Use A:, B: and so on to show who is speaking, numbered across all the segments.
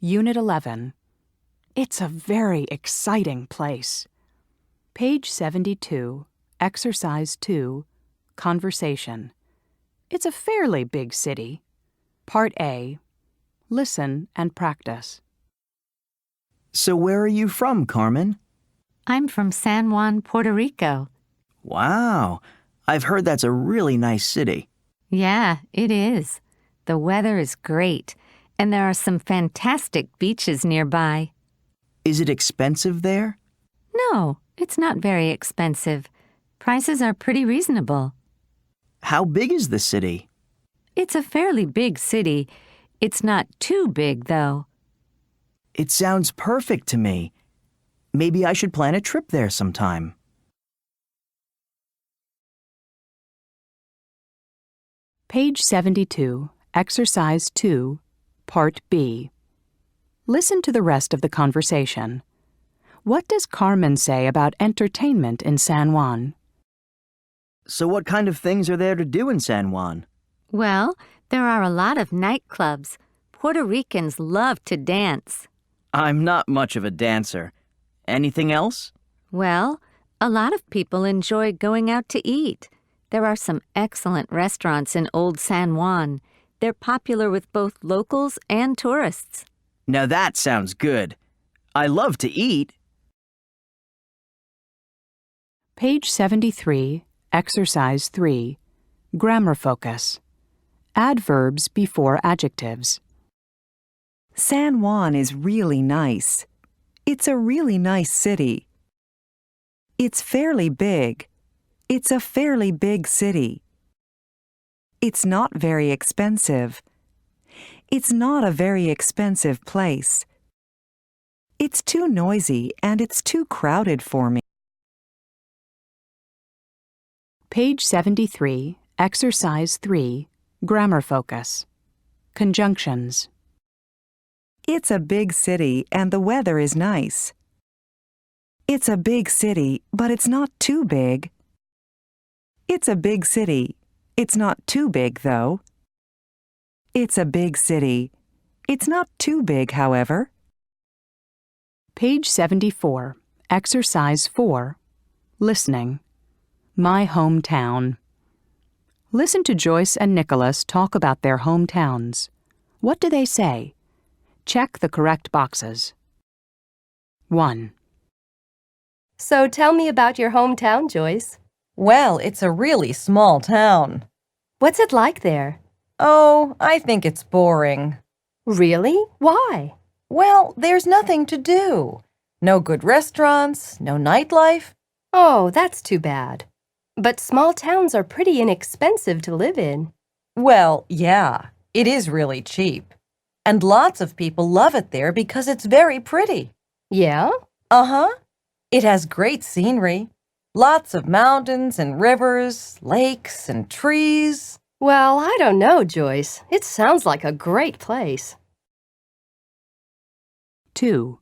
A: Unit 11. It's a very exciting place. Page 72, Exercise 2, Conversation. It's a fairly big city. Part A. Listen and practice.
B: So where are you from, Carmen?
C: I'm from San Juan, Puerto Rico.
B: Wow, I've heard that's a really nice city.
C: Yeah, it is. The weather is great, and there are some fantastic beaches nearby.
B: Is it expensive there?
C: No, it's not very expensive. Prices are pretty reasonable.
B: How big is the city?
C: It's a fairly big city. It's not too big, though.
B: It sounds perfect to me. Maybe I should plan a trip there sometime.
A: Page 72, Exercise 2, Part B. Listen to the rest of the conversation. What does Carmen say about entertainment in San Juan?
B: So what kind of things are there to do in San Juan?
C: Well, there are a lot of nightclubs. Puerto Ricans love to dance.
B: I'm not much of a dancer. Anything else?
C: Well, a lot of people enjoy going out to eat. There are some excellent restaurants in Old San Juan. They're popular with both locals and tourists.
B: Now that sounds good. I love to eat.
A: Page 73, Exercise 3, Grammar Focus. Add verbs before adjectives.
D: San Juan is really nice. It's a really nice city. It's fairly big. It's a fairly big city. It's not very expensive. It's not a very expensive place. It's too noisy and it's too crowded for me.
A: Page 73, Exercise 3, Grammar Focus. Conjunctions.
D: It's a big city and the weather is nice. It's a big city, but it's not too big. It's a big city. It's not too big, though. It's a big city. It's not too big, however.
A: Page 74, Exercise 4, Listening. My hometown. Listen to Joyce and Nicholas talk about their hometowns. What do they say? Check the correct boxes. 1.
E: So tell me about your hometown, Joyce.
F: Well, it's a really small town.
E: What's it like there?
F: Oh, I think it's boring.
E: Really? Why?
F: Well, there's nothing to do. No good restaurants, no nightlife.
E: Oh, that's too bad. But small towns are pretty inexpensive to live in.
F: Well, yeah, it is really cheap. And lots of people love it there because it's very pretty.
E: Yeah?
F: Uh-huh. It has great scenery. Lots of mountains and rivers, lakes and trees.
E: Well, I don't know, Joyce. It sounds like a great place.
A: 2.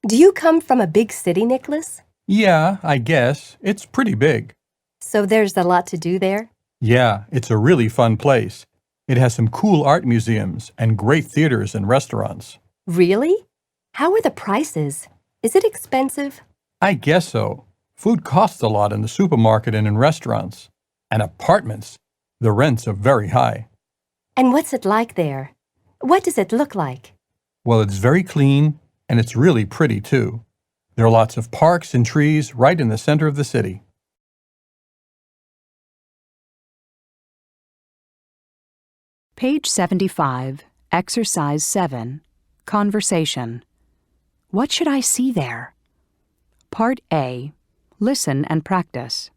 E: Do you come from a big city, Nicholas?
G: Yeah, I guess. It's pretty big.
E: So there's a lot to do there?
G: Yeah, it's a really fun place. It has some cool art museums and great theaters and restaurants.
E: Really? How are the prices? Is it expensive?
G: I guess so. Food costs a lot in the supermarket and in restaurants. And apartments, the rents are very high.
E: And what's it like there? What does it look like?
G: Well, it's very clean and it's really pretty too. There are lots of parks and trees right in the center of the city.
A: Page 75, Exercise 7, Conversation. What should I see there? Part A. Listen and practice.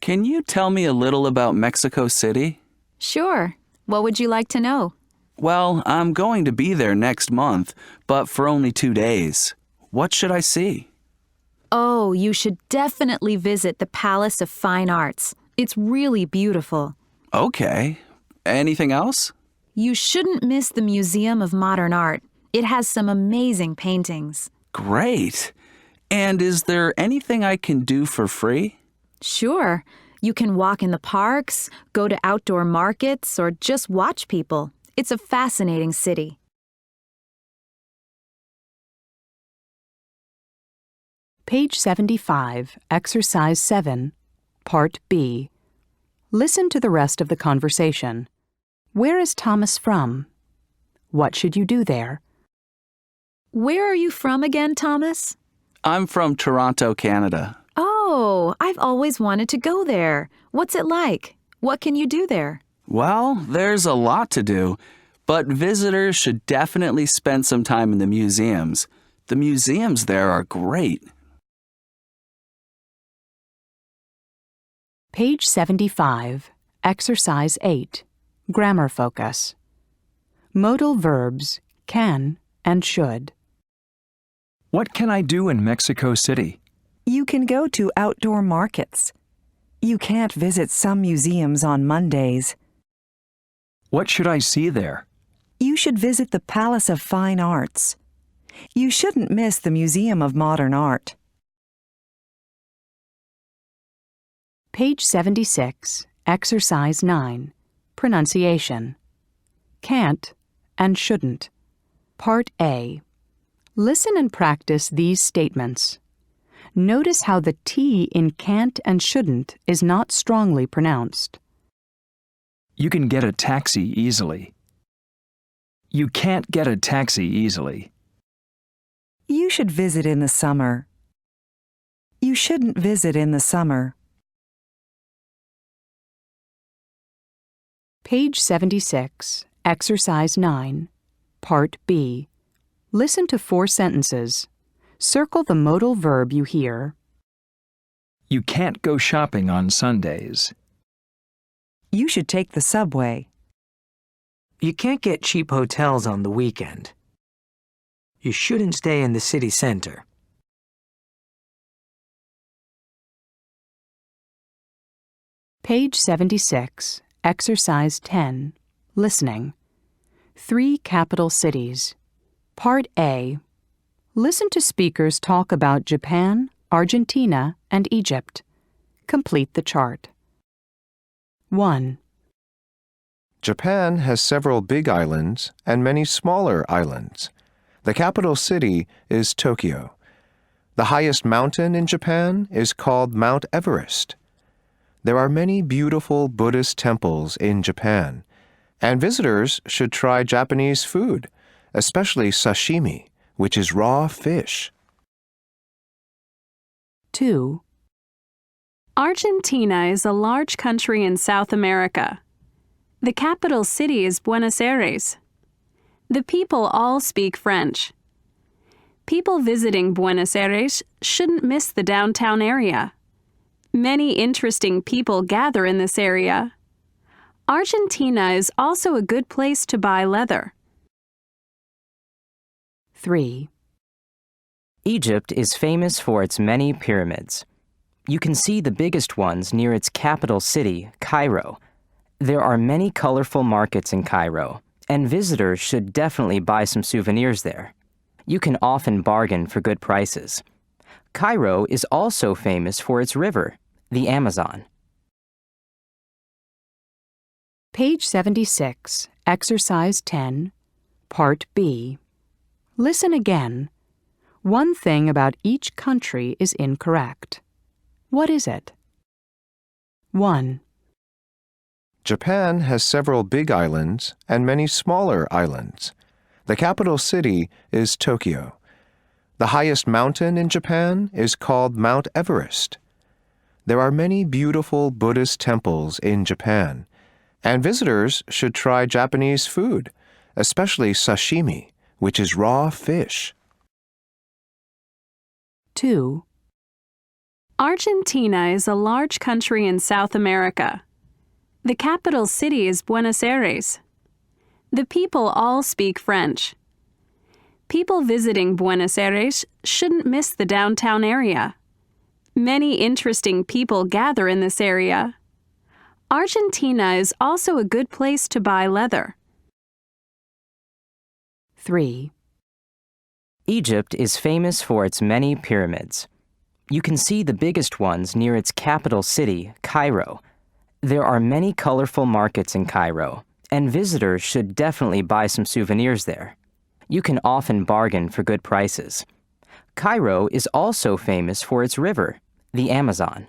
H: Can you tell me a little about Mexico City?
I: Sure. What would you like to know?
H: Well, I'm going to be there next month, but for only 2 days. What should I see?
I: Oh, you should definitely visit the Palace of Fine Arts. It's really beautiful.
H: Okay. Anything else?
I: You shouldn't miss the Museum of Modern Art. It has some amazing paintings.
H: Great. And is there anything I can do for free?
I: Sure. You can walk in the parks, go to outdoor markets, or just watch people. It's a fascinating city.
A: Page 75, Exercise 7, Part B. Listen to the rest of the conversation. Where is Thomas from? What should you do there?
I: Where are you from again, Thomas?
H: I'm from Toronto, Canada.
I: Oh, I've always wanted to go there. What's it like? What can you do there?
H: Well, there's a lot to do, but visitors should definitely spend some time in the museums. The museums there are great.
A: Page 75, Exercise 8, Grammar Focus. Modal verbs can and should.
J: What can I do in Mexico City?
D: You can go to outdoor markets. You can't visit some museums on Mondays.
J: What should I see there?
D: You should visit the Palace of Fine Arts. You shouldn't miss the Museum of Modern Art.
A: Page 76, Exercise 9, Pronunciation. Can't and shouldn't. Part A. Listen and practice these statements. Notice how the T in can't and shouldn't is not strongly pronounced.
J: You can get a taxi easily. You can't get a taxi easily.
D: You should visit in the summer. You shouldn't visit in the summer.
A: Page 76, Exercise 9, Part B. Listen to 4 sentences. Circle the modal verb you hear.
J: You can't go shopping on Sundays.
D: You should take the subway.
K: You can't get cheap hotels on the weekend. You shouldn't stay in the city center.
A: Page 76, Exercise 10, Listening. 3 capital cities. Part A. Listen to speakers talk about Japan, Argentina, and Egypt. Complete the chart. 1.
L: Japan has several big islands and many smaller islands. The capital city is Tokyo. The highest mountain in Japan is called Mount Everest. There are many beautiful Buddhist temples in Japan, and visitors should try Japanese food, especially sashimi, which is raw fish.
A: 2.
M: Argentina is a large country in South America. The capital city is Buenos Aires. The people all speak French. People visiting Buenos Aires shouldn't miss the downtown area. Many interesting people gather in this area. Argentina is also a good place to buy leather.
A: 3.
N: Egypt is famous for its many pyramids. You can see the biggest ones near its capital city, Cairo. There are many colorful markets in Cairo, and visitors should definitely buy some souvenirs there. You can often bargain for good prices. Cairo is also famous for its river, the Amazon.
A: Page 76, Exercise 10, Part B. Listen again. One thing about each country is incorrect. What is it? 1.
L: Japan has several big islands and many smaller islands. The capital city is Tokyo. The highest mountain in Japan is called Mount Everest. There are many beautiful Buddhist temples in Japan, and visitors should try Japanese food, especially sashimi, which is raw fish.
A: 2.
M: Argentina is a large country in South America. The capital city is Buenos Aires. The people all speak French. People visiting Buenos Aires shouldn't miss the downtown area. Many interesting people gather in this area. Argentina is also a good place to buy leather.
A: 3.
N: Egypt is famous for its many pyramids. You can see the biggest ones near its capital city, Cairo. There are many colorful markets in Cairo, and visitors should definitely buy some souvenirs there. You can often bargain for good prices. Cairo is also famous for its river, the Amazon.